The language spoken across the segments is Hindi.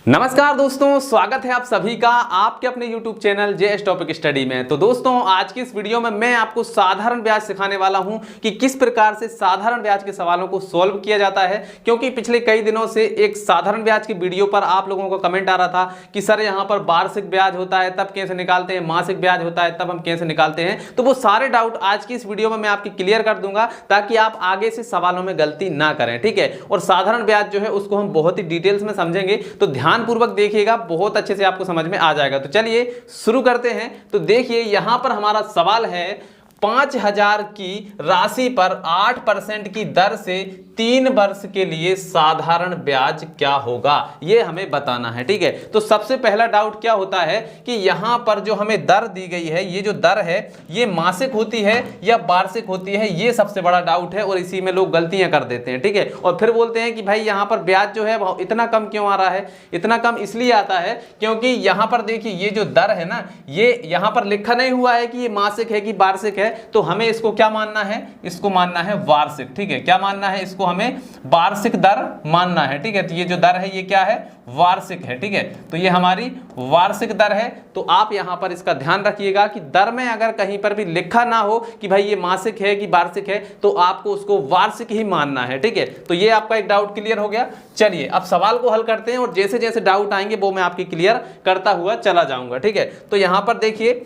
नमस्कार दोस्तों, स्वागत है आप सभी का आपके अपने YouTube channel JS topic study में। तो दोस्तों, आज की इस वीडियो में मैं आपको साधारण ब्याज सिखाने वाला हूं कि किस प्रकार से साधारण ब्याज के सवालों को सॉल्व किया जाता है। क्योंकि पिछले कई दिनों से एक साधारण ब्याज की वीडियो पर आप लोगों को कमेंट आ रहा था कि सर यहाँ पर वार्षिक ब्याज होता है तब कैसे निकालते हैं, मासिक ब्याज होता है तब हम कैसे निकालते हैं। तो वो सारे डाउट आज की इस वीडियो में मैं आपकी क्लियर कर दूंगा ताकि आप आगे से सवालों में गलती ना करें, ठीक है। और साधारण ब्याज जो है उसको हम बहुत ही डिटेल्स में समझेंगे, तो ध्यानपूर्वक देखिएगा, बहुत अच्छे से आपको समझ में आ जाएगा। तो चलिए शुरू करते हैं। तो देखिए यहां पर हमारा सवाल है 5,000 की राशि पर 8% की दर से 3 वर्ष के लिए साधारण ब्याज क्या होगा, यह हमें बताना है, ठीक है। तो सबसे पहला डाउट क्या होता है कि यहां पर जो हमें दर दी गई है, ये जो दर है ये मासिक होती है या वार्षिक होती है, ये सबसे बड़ा डाउट है और इसी में लोग गलतियां कर देते हैं, ठीक है। और फिर बोलते हैं कि भाई यहां पर ब्याज जो है इतना कम क्यों आ रहा है। इतना कम इसलिए आता है क्योंकि यहां पर देखिए ये जो दर है ना, ये यहां पर लिखा नहीं हुआ है कि ये मासिक है कि वार्षिक है। तो हमें इसको क्या मानना है, इसको मानना है वार्षिक, ठीक है। क्या मानना है, इसको हमें वार्षिक दर मानना है, ठीक है। तो ये जो दर है ये क्या है, वार्षिक है, ठीक है। तो ये हमारी वार्षिक दर है। तो आप यहां पर इसका ध्यान रखिएगा कि दर में अगर कहीं पर भी लिखा ना हो कि भाई ये मासिक है कि वार्षिक है, तो आपको उसको वार्षिक ही मानना है, ठीक है। तो ये आपका एक डाउट क्लियर हो गया। चलिए अब सवाल को हल करते हैं और जैसे जैसे डाउट आएंगे वो मैं आपकी क्लियर करता हुआ चला जाऊंगा, ठीक है। तो यहां पर देखिए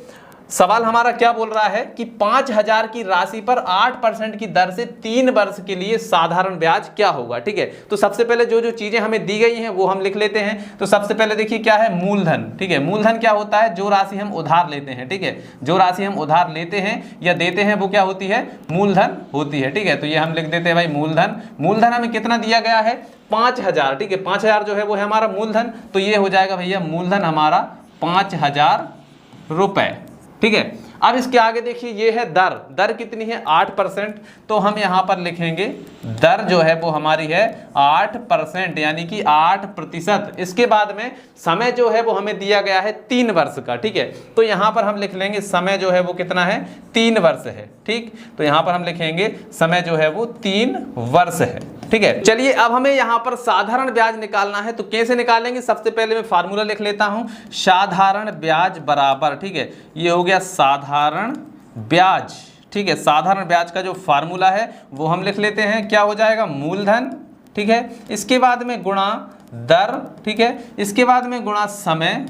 सवाल हमारा क्या बोल रहा है कि 5,000 की राशि पर 8% की दर से 3 वर्ष के लिए साधारण ब्याज क्या होगा, ठीक है। तो सबसे पहले जो जो चीजें हमें दी गई हैं वो हम लिख लेते हैं। तो सबसे पहले देखिए क्या है, मूलधन, ठीक है। मूलधन क्या होता है, जो राशि हम उधार लेते हैं, ठीक है। जो राशि हम उधार लेते हैं या देते हैं वो क्या होती है, मूलधन होती है, ठीक है। तो ये हम लिख देते हैं भाई मूलधन। मूलधन हमें कितना दिया गया है, 5,000, ठीक है। 5,000 जो है वो है हमारा मूलधन। तो ये हो जाएगा भैया मूलधन हमारा 5,000 रुपए, ठीक है। अब इसके आगे देखिए ये है दर। दर कितनी है, 8%। तो हम यहां पर लिखेंगे दर जो है वो हमारी है 8%, यानी कि 8%। इसके बाद में समय जो है वो हमें दिया गया है 3 वर्ष का, ठीक है। तो यहां पर हम लिख लेंगे समय जो है वो कितना है, 3 वर्ष है, ठीक। तो यहां पर हम लिखेंगे समय जो है वो 3 वर्ष है, ठीक है। चलिए अब हमें यहां पर साधारण ब्याज निकालना है। तो कैसे निकालेंगे, सबसे पहले मैं फार्मूला लिख लेता हूं, साधारण ब्याज बराबर, ठीक है, ये हो गया साधारण ब्याज, ठीक है। साधारण ब्याज का जो फार्मूला है वो हम लिख लेते हैं, क्या हो जाएगा, मूलधन, ठीक है। इसके बाद में गुणा दर, ठीक है। इसके बाद में गुणा समय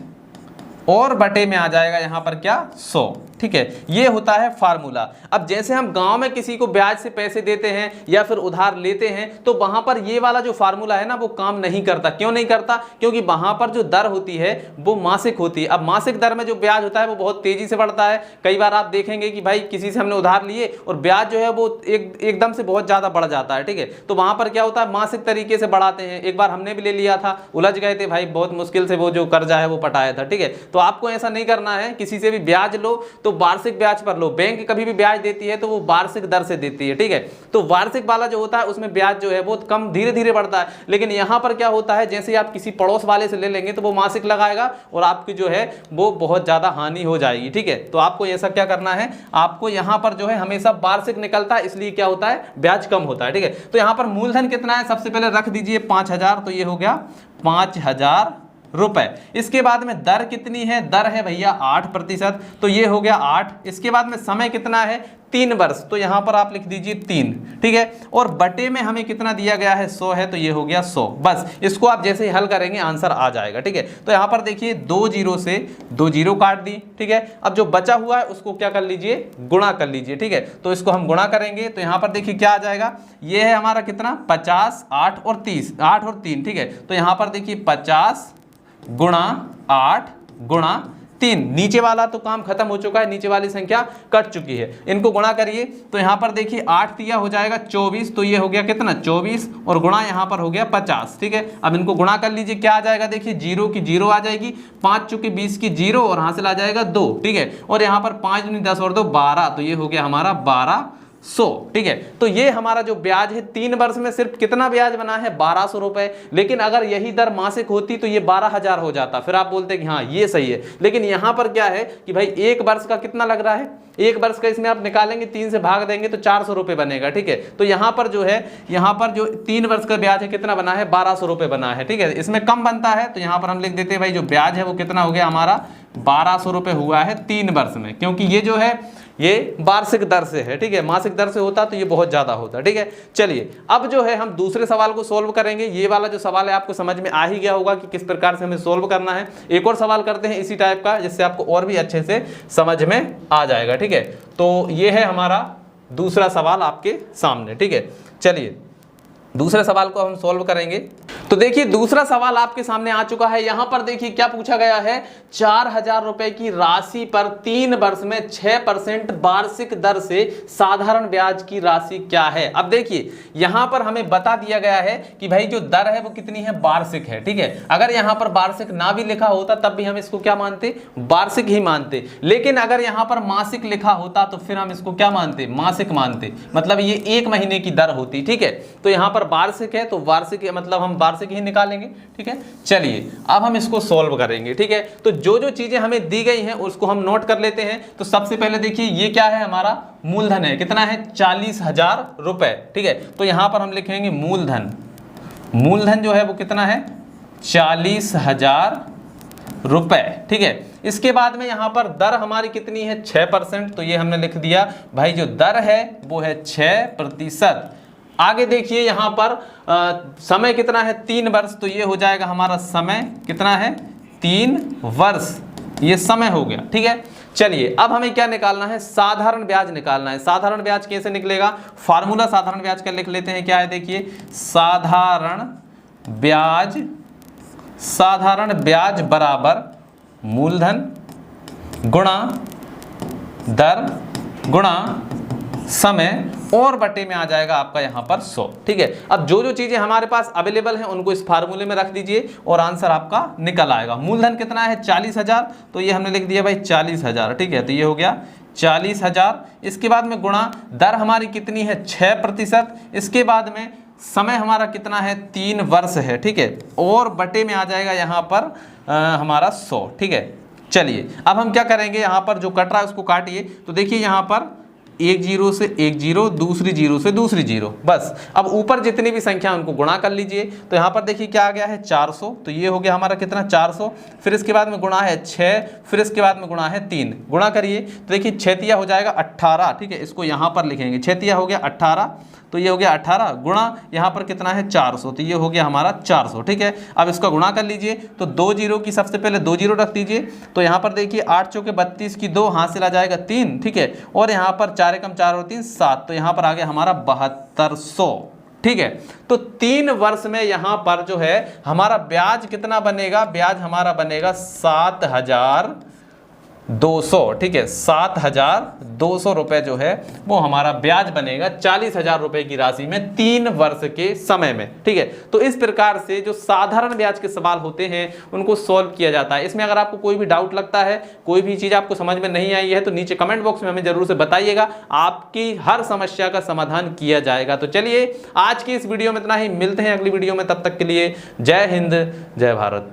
और बटे में आ जाएगा यहां पर क्या, 100, ठीक है। ये होता है फार्मूला। अब जैसे हम गांव में किसी को ब्याज से पैसे देते हैं या फिर उधार लेते हैं, तो वहां पर ये वाला जो फार्मूला है ना वो काम नहीं करता। क्यों नहीं करता, क्योंकि वहां पर जो दर होती है वो मासिक होती है। अब मासिक दर में जो ब्याज होता है वो बहुत तेजी से बढ़ता है। कई बार आप देखेंगे कि भाई किसी से हमने उधार लिए और ब्याज जो है वो एकदम से बहुत ज्यादा बढ़ जाता है, ठीक है। तो वहां पर क्या होता है, मासिक तरीके से बढ़ाते हैं। एक बार हमने भी ले लिया था, उलझ गए थे भाई, बहुत मुश्किल से वो जो कर्जा है वो पटाया था, ठीक है। तो आपको ऐसा नहीं करना है, किसी से भी ब्याज लो तो वार्षिक ब्याज पर लो। बैंक कभी भी ब्याज देती है तो वो वार्षिक दर से देती है, ठीक है। तो वार्षिक वाला जो होता है उसमें ब्याज जो है बहुत कम, धीरे धीरे बढ़ता है। लेकिन यहां पर क्या होता है, जैसे आप किसी पड़ोस वाले से ले लेंगे तो वो मासिक लगाएगा और आपकी जो है वो बहुत ज्यादा हानि हो जाएगी, ठीक है। तो आपको ऐसा क्या करना है, आपको यहां पर जो है हमेशा वार्षिक निकलता है, इसलिए क्या होता है, ब्याज कम होता है, ठीक है। तो यहां पर मूलधन कितना है, सबसे पहले रख दीजिए 5,000। तो ये हो गया 5,000 रुपए। इसके बाद में दर कितनी है, दर है भैया 8%। तो ये हो गया 8। इसके बाद में समय कितना है, 3 वर्ष। तो यहां पर आप लिख दीजिए 3, ठीक है। और बटे में हमें कितना दिया गया है, 100 है। तो ये हो गया 100। बस इसको आप जैसे ही हल करेंगे आंसर आ जाएगा, ठीक है। तो यहां पर देखिए 2 जीरो से 2 जीरो काट दी, ठीक है। अब जो बचा हुआ है उसको क्या कर लीजिए, गुणा कर लीजिए, ठीक है। तो इसको हम गुणा करेंगे तो यहां पर देखिए क्या आ जाएगा, ये है हमारा कितना, 50, 8 और 30, 8 और 3, ठीक है। तो यहां पर देखिए 50 गुणा 8 गुणा 3, नीचे वाला तो काम खत्म हो चुका है, नीचे वाली संख्या कट चुकी है। इनको गुणा करिए तो यहां पर देखिए 8 दिया हो जाएगा 24। तो ये हो गया कितना, 24 और गुणा यहां पर हो गया 50, ठीक है। अब इनको गुणा कर लीजिए, क्या आ जाएगा, देखिए 0 की 0 आ जाएगी, 5 चुकी 20 की 0 और हासिल आ जाएगा 2, ठीक है। और यहां पर 5 दूनी 10 और 2 12। तो ये हो गया हमारा 12 100। ठीक है, तो ये हमारा जो ब्याज है 3 वर्ष में सिर्फ कितना ब्याज बना है 1200 रुपए। लेकिन अगर यही दर मासिक होती तो ये 12,000 हो जाता। फिर आप बोलते कि हाँ ये सही है, लेकिन यहां पर क्या है कि भाई 1 वर्ष का कितना लग रहा है, 1 वर्ष का इसमें आप निकालेंगे 3 से भाग देंगे तो 400 रुपए बनेगा। ठीक है, तो यहां पर जो है, यहां पर जो 3 वर्ष का ब्याज है कितना बना है 1200 रुपए बना है। ठीक है, इसमें कम बनता है तो यहां पर हम लिख देते हैं भाई जो ब्याज है वो कितना हो गया हमारा 1200 रुपए हुआ है 3 वर्ष में, क्योंकि ये जो है ये वार्षिक दर से है। ठीक है, मासिक दर से होता तो ये बहुत ज्यादा होता। ठीक है, चलिए अब जो है हम दूसरे सवाल को सोल्व करेंगे। ये वाला जो सवाल है आपको समझ में आ ही गया होगा कि किस प्रकार से हमें सोल्व करना है। एक और सवाल करते हैं इसी टाइप का, जिससे आपको और भी अच्छे से समझ में आ जाएगा। ठीक है, तो ये है हमारा दूसरा सवाल आपके सामने। ठीक है, चलिए दूसरे सवाल को हम सोल्व करेंगे। तो देखिए दूसरा सवाल आपके सामने आ चुका है। यहां पर देखिए क्या पूछा गया है, 4000 रुपए की राशि पर 3 वर्ष में 6% वार्षिक दर से साधारण ब्याज की राशि क्या है। अब देखिए यहां पर हमें बता दिया गया है कि भाई जो दर है वो कितनी है, वार्षिक है। ठीक है, अगर यहां पर वार्षिक ना भी लिखा होता तब भी हम इसको क्या मानते, वार्षिक ही मानते। लेकिन अगर यहां पर मासिक लिखा होता तो फिर हम इसको क्या मानते, मासिक मानते, मतलब ये 1 महीने की दर होती। ठीक है, तो यहां पर वार्षिक है तो वार्षिक मतलब हम वार्षिक ही निकालेंगे। ठीक है, चलिए अब हम इसको सॉल्व करेंगे। ठीक है, तो जो जो चीजें हमें दी गई हैं उसको हम नोट कर लेते हैं। तो सबसे पहले देखिए ये क्या है, हमारा मूलधन है, कितना है 40,000 रुपए। ठीक है, तो यहां पर हम लिखेंगे मूलधन, मूलधन जो है वो कितना है 40,000 रुपए। ठीक है, इसके बाद में यहां पर दर हमारी कितनी है 6%, तो ये हमने लिख दिया भाई जो दर है वो है 6%। आगे देखिए यहां पर समय कितना है 3 वर्ष, तो ये हो जाएगा हमारा समय कितना है 3 वर्ष, ये समय हो गया। ठीक है, चलिए अब हमें क्या निकालना है, साधारण ब्याज निकालना है। साधारण ब्याज कैसे निकलेगा, फार्मूला साधारण ब्याज का लिख लेते हैं। क्या है देखिए, साधारण ब्याज बराबर मूलधन गुणा दर गुणा समय और बटे में आ जाएगा आपका यहां पर 100। ठीक है, अब जो जो चीजें हमारे पास अवेलेबल हैं उनको इस फार्मूले में रख दीजिए और आंसर आपका निकल आएगा। मूलधन कितना है 40,000, तो ये हमने लिख दिया भाई 40,000। ठीक है, तो ये हो गया 40,000। इसके बाद में गुणा दर हमारी कितनी है 6%, इसके बाद में समय हमारा कितना है 3 वर्ष है। ठीक है, और बटे में आ जाएगा यहाँ पर हमारा 100। ठीक है, चलिए अब हम क्या करेंगे, यहाँ पर जो कट रहा है उसको काटिए। तो देखिए यहाँ पर एक जीरो से एक जीरो, दूसरी जीरो से दूसरी जीरो, बस अब ऊपर जितनी भी संख्या उनको गुणा कर लीजिए। तो यहाँ पर देखिए क्या आ गया है 400, तो ये हो गया हमारा कितना 400। फिर इसके बाद में गुणा है 6, फिर इसके बाद में गुणा है 3, गुणा करिए तो देखिए 6 तिया हो जाएगा 18। ठीक है, इसको यहाँ पर लिखेंगे 6 तिया हो गया 18, तो ये हो गया 18 गुणा यहाँ पर कितना है 400, तो ये हो गया हमारा 400। ठीक है, अब इसका गुणा कर लीजिए तो 2 जीरो की सबसे पहले 2 जीरो रख दीजिए। तो यहाँ पर देखिए 8 चौके 32 की 2 हाथ से ला जाएगा 3। ठीक है, और यहाँ पर 4 एकम 4 और 3 7, तो यहाँ पर आ गया हमारा 7200। ठीक है, तो 3 वर्ष में यहाँ पर जो है हमारा ब्याज कितना बनेगा, ब्याज हमारा बनेगा 7,200। ठीक है, 7,200 रुपए जो है वो हमारा ब्याज बनेगा 40,000 रुपए की राशि में 3 वर्ष के समय में। ठीक है, तो इस प्रकार से जो साधारण ब्याज के सवाल होते हैं उनको सॉल्व किया जाता है। इसमें अगर आपको कोई भी डाउट लगता है, कोई भी चीज आपको समझ में नहीं आई है तो नीचे कमेंट बॉक्स में हमें जरूर से बताइएगा, आपकी हर समस्या का समाधान किया जाएगा। तो चलिए आज की इस वीडियो में इतना ही, मिलते हैं अगली वीडियो में, तब तक के लिए जय हिंद जय भारत।